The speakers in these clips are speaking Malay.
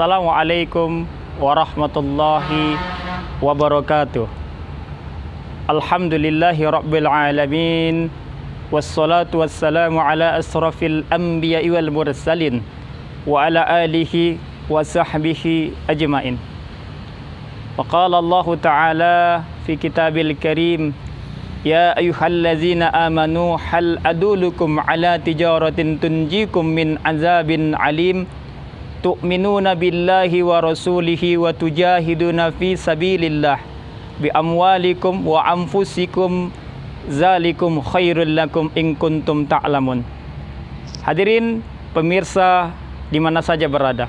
Assalamualaikum warahmatullahi wabarakatuh. Alhamdulillahi rabbil alamin. Wassalatu wassalamu ala asrafil anbiya'i wal mursalin wa ala alihi wa sahbihi ajmain. Wa qala Allah ta'ala fi kitabil karim, ya ayyuhallazina amanu hal adulukum ala tijaratin tunjikum min azabin alim tu'minuna billahi wa rasulihi wa tujahiduna fi sabilillah bi amwalikum wa anfusikum zalikum khairul lakum in kuntum ta'lamun. Hadirin pemirsa di mana saja berada,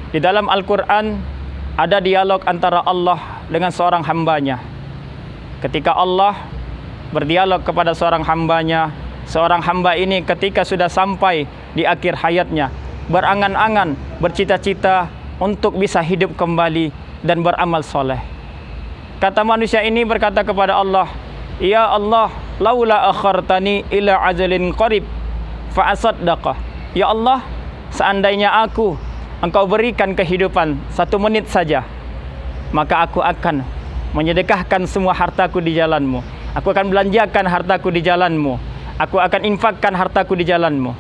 di dalam Al-Quran ada dialog antara Allah dengan seorang hambanya. Ketika Allah berdialog kepada seorang hambanya, seorang hamba ini ketika sudah sampai di akhir hayatnya berangan-angan, bercita-cita untuk bisa hidup kembali dan beramal soleh. Kata manusia ini berkata kepada Allah, ya Allah, laula akhartani ila ajalin qarib fa asaddaqah. Ya Allah, seandainya engkau berikan kehidupan 1 menit saja, maka aku akan menyedekahkan semua hartaku di jalanmu. Aku akan belanjakan hartaku di jalanmu. Aku akan infakkan hartaku di jalanmu.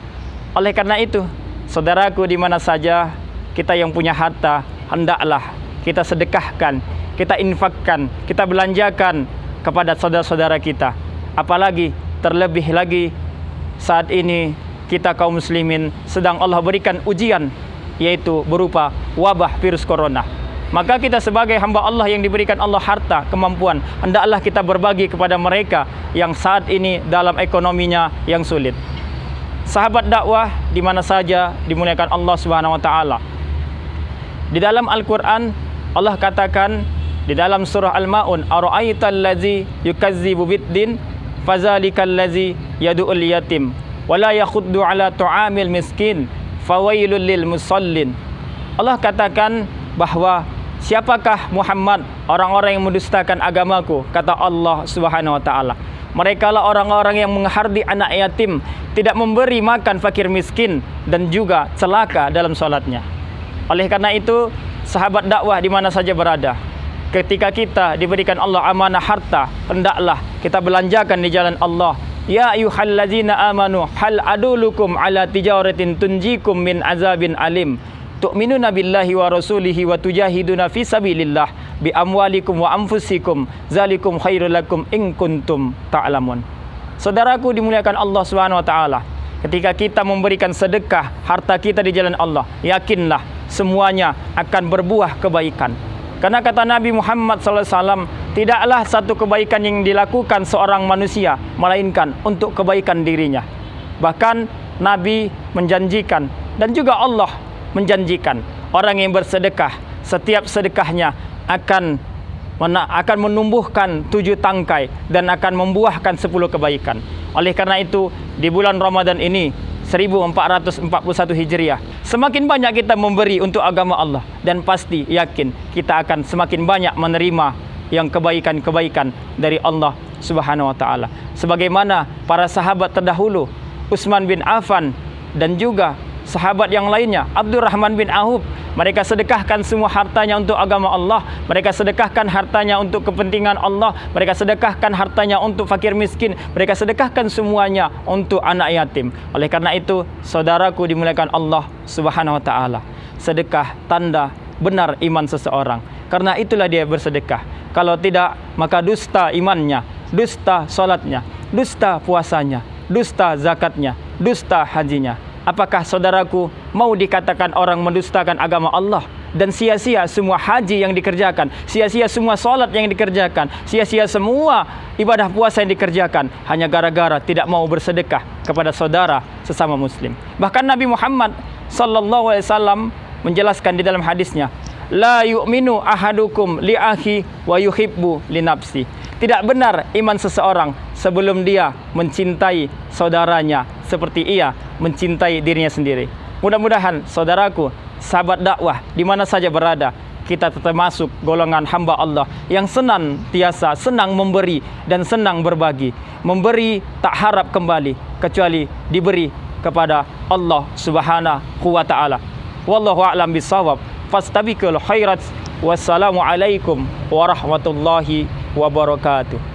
Oleh karena itu, saudaraku di mana saja kita yang punya harta, hendaklah kita sedekahkan, kita infakkan, kita belanjakan kepada saudara-saudara kita. Apalagi terlebih lagi saat ini kita kaum muslimin sedang Allah berikan ujian, yaitu berupa wabah virus corona. Maka kita sebagai hamba Allah yang diberikan Allah harta, kemampuan, hendaklah kita berbagi kepada mereka yang saat ini dalam ekonominya yang sulit. Sahabat dakwah di mana saja dimuliakan Allah Subhanahu wa taala. Di dalam Al-Qur'an Allah katakan di dalam surah Al-Maun, ara'aital ladzi yukazzibu biddin fazalikal ladzi yad'ul yatim wa la yakhuddu ala ta'amil miskin fawailul lil musallin. Allah katakan bahwa siapakah Muhammad, orang-orang yang mendustakan agamaku, kata Allah Subhanahu wa taala. Mereka lah orang-orang yang menghardi anak yatim, tidak memberi makan fakir miskin, dan juga celaka dalam sholatnya. Oleh karena itu, sahabat dakwah di mana saja berada, ketika kita diberikan Allah amanah harta, hendaklah kita belanjakan di jalan Allah. Ya ayyuhallazina amanu hal adulukum ala tijaratin tunjikum min azabin alim tu'minuna billahi wa rasulihi wa tujahiduna fi sabilillah bi amwalikum wa anfusikum zalikum khairul lakum in kuntum ta'lamun. Saudaraku dimuliakan Allah Subhanahu wa taala, ketika kita memberikan sedekah harta kita di jalan Allah, yakinlah semuanya akan berbuah kebaikan. Karena kata Nabi Muhammad SAW, tidaklah satu kebaikan yang dilakukan seorang manusia melainkan untuk kebaikan dirinya. Bahkan Nabi menjanjikan dan juga Allah menjanjikan orang yang bersedekah, setiap sedekahnya akan menumbuhkan 7 tangkai dan akan membuahkan 10 kebaikan. Oleh karena itu, di bulan Ramadan ini 1441 Hijriah, semakin banyak kita memberi untuk agama Allah, dan pasti yakin kita akan semakin banyak menerima yang kebaikan-kebaikan dari Allah Subhanahu wa taala. Sebagaimana para sahabat terdahulu, Utsman bin Affan dan juga sahabat yang lainnya, Abdurrahman bin Auf, mereka sedekahkan semua hartanya untuk agama Allah. Mereka sedekahkan hartanya untuk kepentingan Allah. Mereka sedekahkan hartanya untuk fakir miskin. Mereka sedekahkan semuanya untuk anak yatim. Oleh karena itu, saudaraku dimuliakan Allah Subhanahu wa taala, sedekah tanda benar iman seseorang. Karena itulah dia bersedekah. Kalau tidak, maka dusta imannya, dusta salatnya, dusta puasanya, dusta zakatnya, dusta hajinya. Apakah saudaraku mau dikatakan orang mendustakan agama Allah dan sia-sia semua haji yang dikerjakan, sia-sia semua salat yang dikerjakan, sia-sia semua ibadah puasa yang dikerjakan hanya gara-gara tidak mau bersedekah kepada saudara sesama muslim? Bahkan Nabi Muhammad sallallahu alaihi wasallam menjelaskan di dalam hadisnya, la yu'minu ahadukum li akhi wa yuhibbu li nafsi. Tidak benar iman seseorang sebelum dia mencintai saudaranya seperti ia mencintai dirinya sendiri. Mudah-mudahan saudaraku, sahabat dakwah di mana saja berada, kita tetap masuk golongan hamba Allah yang senantiasa senang memberi dan senang berbagi. Memberi tak harap kembali kecuali diberi kepada Allah Subhanahu wa taala. Wallahu a'lam bishawab. fastabiqul khairat. Wassalamualaikum warahmatullahi wabarakatuh.